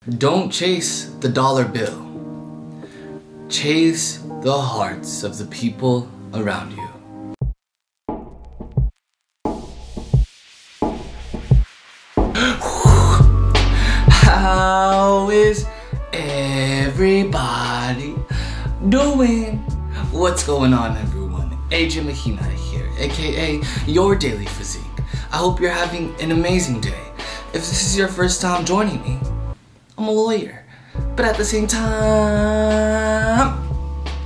Don't chase the dollar bill. Chase the hearts of the people around you. How is everybody doing? What's going on, everyone? 𝐋𝐄𝐆𝐀𝐋 here, aka your daily physique. I hope you're having an amazing day. If this is your first time joining me, I'm a lawyer, but at the same time,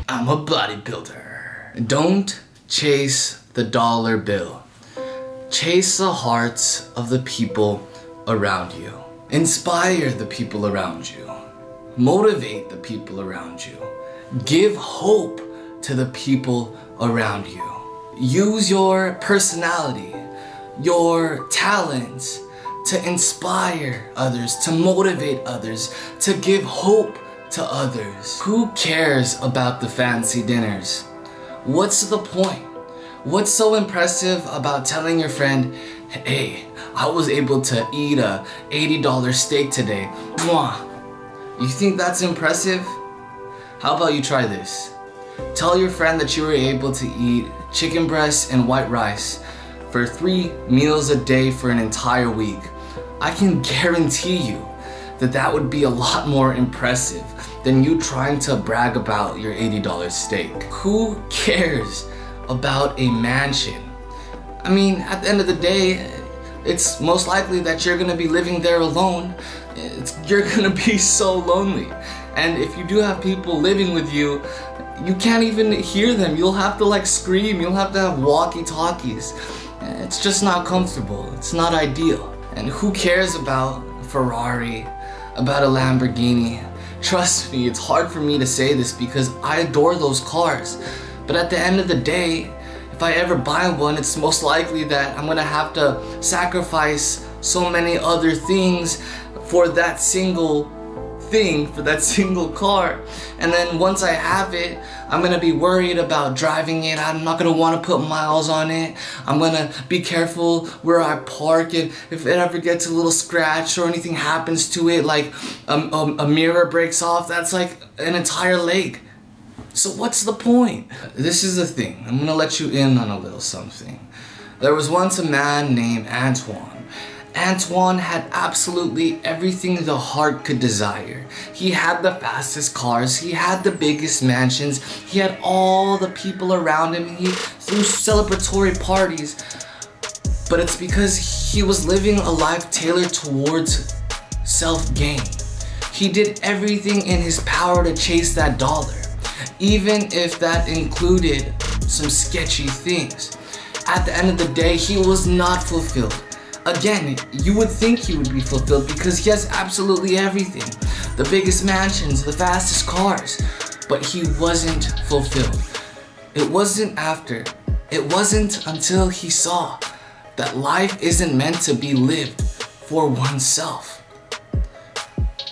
I'm a bodybuilder. Don't chase the dollar bill. Chase the hearts of the people around you. Inspire the people around you. Motivate the people around you. Give hope to the people around you. Use your personality, your talents to inspire others, to motivate others, to give hope to others. Who cares about the fancy dinners? What's the point? What's so impressive about telling your friend, hey, I was able to eat a $80 steak today? Mwah. You think that's impressive? How about you try this? Tell your friend that you were able to eat chicken breast and white rice for 3 meals a day for an entire week. I can guarantee you that that would be a lot more impressive than you trying to brag about your $80 steak. Who cares about a mansion? I mean, at the end of the day, it's most likely that you're gonna be living there alone. You're gonna be so lonely. And if you do have people living with you, you can't even hear them. You'll have to like scream, you'll have to have walkie-talkies. It's just not comfortable, it's not ideal. And who cares about a Ferrari, about a Lamborghini? Trust me, it's hard for me to say this because I adore those cars. But at the end of the day, if I ever buy one, it's most likely that I'm gonna have to sacrifice so many other things for that single thing, for that single car. And then once I have it, I'm gonna be worried about driving it. I'm not gonna wanna put miles on it. I'm gonna be careful where I park, and if it ever gets a little scratch or anything happens to it, like a mirror breaks off, that's like an entire leg. So what's the point? This is the thing. I'm gonna let you in on a little something. There was once a man named Antoine. Antoine had absolutely everything the heart could desire. He had the fastest cars, he had the biggest mansions, he had all the people around him, he threw celebratory parties. But it's because he was living a life tailored towards self-gain. He did everything in his power to chase that dollar, even if that included some sketchy things. At the end of the day, he was not fulfilled. Again, you would think he would be fulfilled because he has absolutely everything. The biggest mansions, the fastest cars. But he wasn't fulfilled. It wasn't until he saw that life isn't meant to be lived for oneself.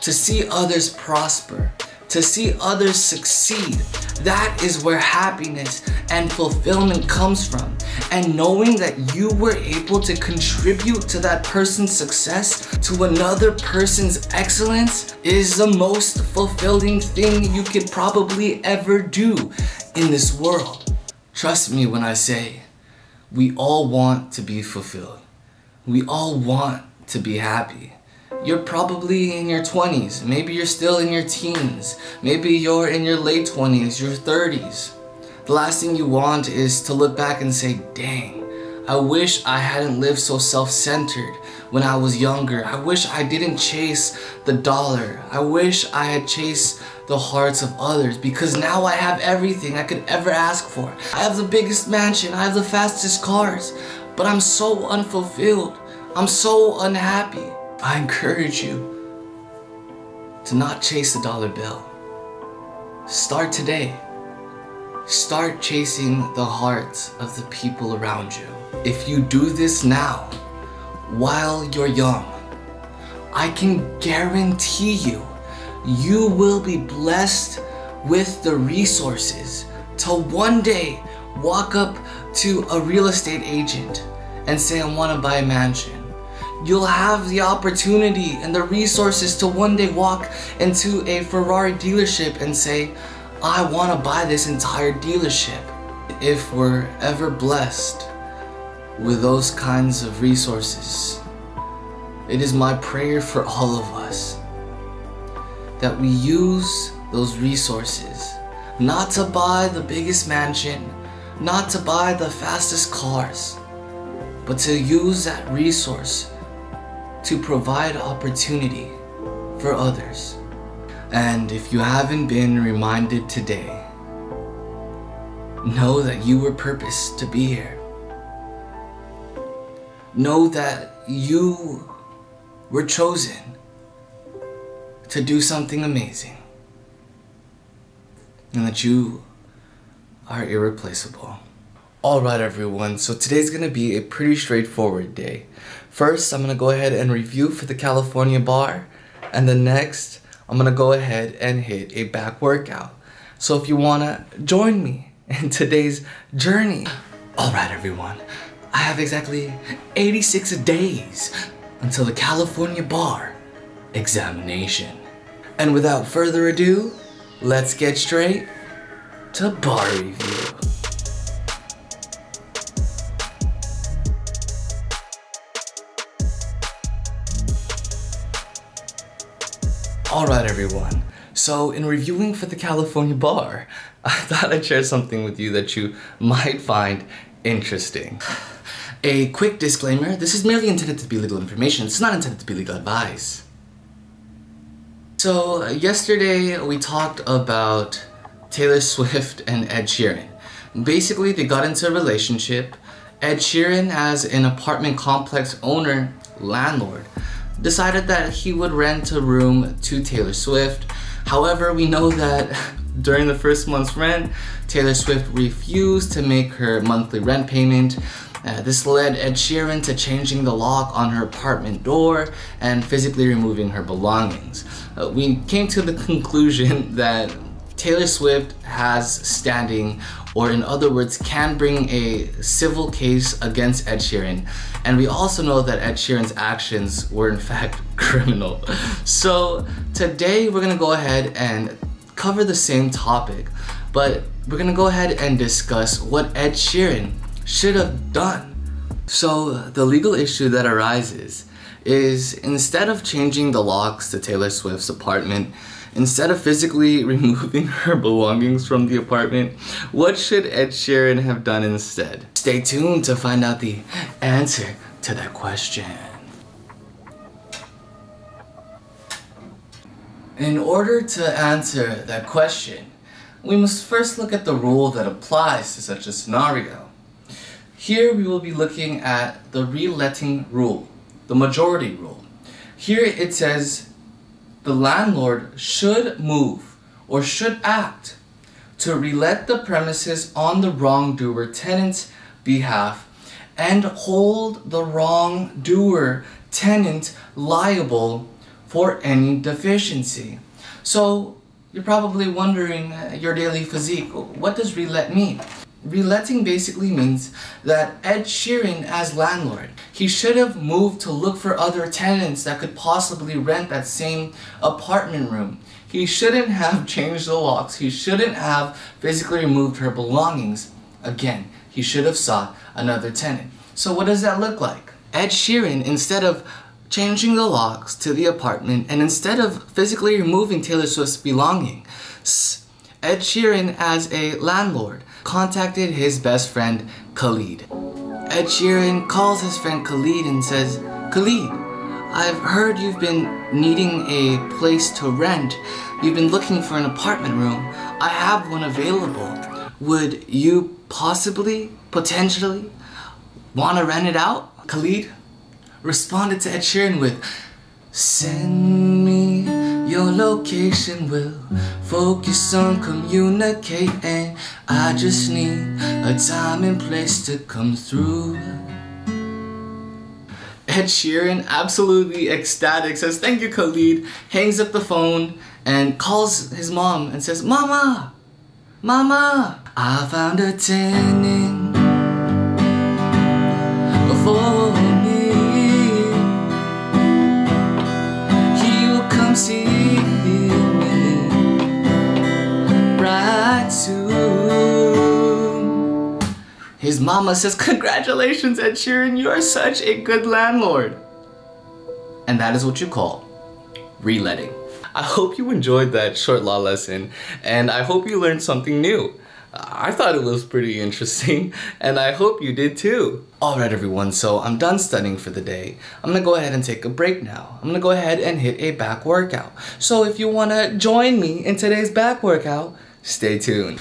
To see others prosper, to see others succeed, that is where happiness and fulfillment comes from. And knowing that you were able to contribute to that person's success, to another person's excellence, is the most fulfilling thing you could probably ever do in this world. Trust me when I say, we all want to be fulfilled. We all want to be happy. You're probably in your 20s, maybe you're still in your teens, maybe you're in your late 20s, your 30s. The last thing you want is to look back and say, dang, I wish I hadn't lived so self-centered when I was younger. I wish I didn't chase the dollar. I wish I had chased the hearts of others, because now I have everything I could ever ask for. I have the biggest mansion, I have the fastest cars, but I'm so unfulfilled. I'm so unhappy. I encourage you to not chase the dollar bill. Start today. Start chasing the hearts of the people around you. If you do this now, while you're young, I can guarantee you, you will be blessed with the resources to one day walk up to a real estate agent and say, I want to buy a mansion. you'll have the opportunity and the resources to one day walk into a Ferrari dealership and say, I want to buy this entire dealership. If we're ever blessed with those kinds of resources, it is my prayer for all of us that we use those resources not to buy the biggest mansion, not to buy the fastest cars, but to use that resource to provide opportunity for others. And if you haven't been reminded today, know that you were purposed to be here. Know that you were chosen to do something amazing, and that you are irreplaceable. Alright everyone, so today's gonna be a pretty straightforward day. First, I'm gonna go ahead and review for the California bar, and then next, I'm gonna go ahead and hit a back workout. So if you wanna join me in today's journey. Alright everyone, I have exactly 86 days until the California bar examination. And without further ado, let's get straight to bar review. Alright everyone, so in reviewing for the California bar, I thought I'd share something with you that you might find interesting. A quick disclaimer, this is merely intended to be legal information, it's not intended to be legal advice. So yesterday we talked about Taylor Swift and Ed Sheeran. Basically they got into a relationship. Ed Sheeran, as an apartment complex owner, landlord, decided that he would rent a room to Taylor Swift. However, we know that during the first month's rent, Taylor Swift refused to make her monthly rent payment. This led Ed Sheeran to changing the lock on her apartment door and physically removing her belongings. We came to the conclusion that Taylor Swift has standing, or in other words, can bring a civil case against Ed Sheeran. And we also know that Ed Sheeran's actions were in fact criminal. So today we're gonna go ahead and cover the same topic, but we're gonna go ahead and discuss what Ed Sheeran should have done. So the legal issue that arises is, instead of changing the locks to Taylor Swift's apartment, instead of physically removing her belongings from the apartment, what should Ed Sheeran have done instead? Stay tuned to find out the answer to that question. In order to answer that question, we must first look at the rule that applies to such a scenario. Here we will be looking at the reletting rule, the majority rule. Here it says the landlord should move or should act to relet the premises on the wrongdoer tenant's behalf and hold the wrongdoer tenant liable for any deficiency. So you're probably wondering, your daily physique, what does relet mean? Reletting basically means that Ed Sheeran, as landlord, he should have moved to look for other tenants that could possibly rent that same apartment room. He shouldn't have changed the locks. He shouldn't have physically removed her belongings. Again, he should have sought another tenant. So what does that look like? Ed Sheeran, instead of changing the locks to the apartment and instead of physically removing Taylor Swift's belongings, Ed Sheeran, as a landlord, contacted his best friend Khalid. Ed Sheeran calls his friend Khalid and says, Khalid, I've heard you've been needing a place to rent. You've been looking for an apartment room. I have one available. Would you possibly, potentially, want to rent it out? Khalid responded to Ed Sheeran with, send me your location, we'll focus on communicating. I just need a time and place to come through. Ed Sheeran, absolutely ecstatic, says thank you Khalid, hangs up the phone and calls his mom and says, Mama, Mama, I found a tenant for me. his mama says, "Congratulations, Ed Sheeran, you are such a good landlord." And that is what you call reletting. I hope you enjoyed that short law lesson, and I hope you learned something new. I thought it was pretty interesting, and I hope you did too. Alright everyone, so I'm done studying for the day. I'm gonna go ahead and take a break now. I'm gonna go ahead and hit a back workout. So if you wanna join me in today's back workout, stay tuned.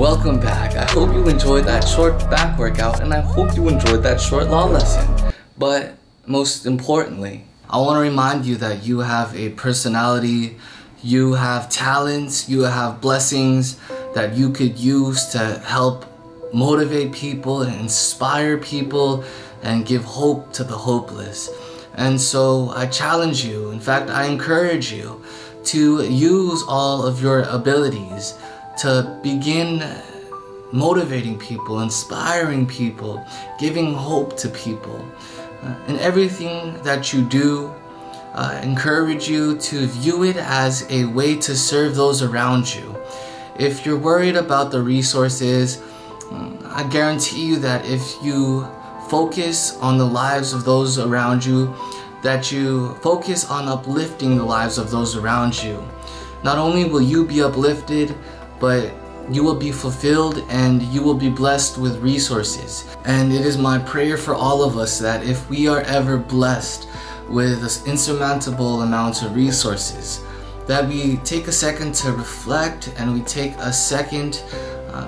Welcome back. I hope you enjoyed that short back workout, and I hope you enjoyed that short law lesson. But most importantly, I want to remind you that you have a personality, you have talents, you have blessings that you could use to help motivate people and inspire people and give hope to the hopeless. And so I challenge you, in fact I encourage you to use all of your abilities to begin motivating people, inspiring people, giving hope to people. In everything that you do, I encourage you to view it as a way to serve those around you. If you're worried about the resources, I guarantee you that if you focus on the lives of those around you, that you focus on uplifting the lives of those around you, not only will you be uplifted, but you will be fulfilled and you will be blessed with resources. And it is my prayer for all of us that if we are ever blessed with insurmountable amounts of resources, that we take a second to reflect and we take a second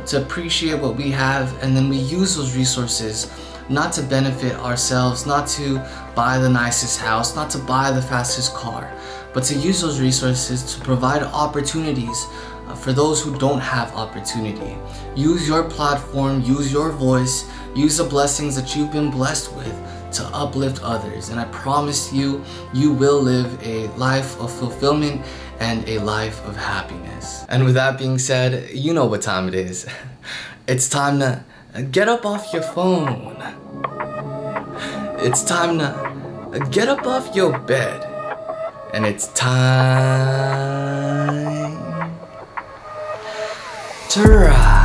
to appreciate what we have, and then we use those resources not to benefit ourselves, not to buy the nicest house, not to buy the fastest car, but to use those resources to provide opportunities for those who don't have opportunity. Use your platform, use your voice, use the blessings that you've been blessed with to uplift others. And I promise you, you will live a life of fulfillment and a life of happiness. And with that being said, you know what time it is. It's time to get up off your phone. It's time to get up off your bed. And it's time to ride.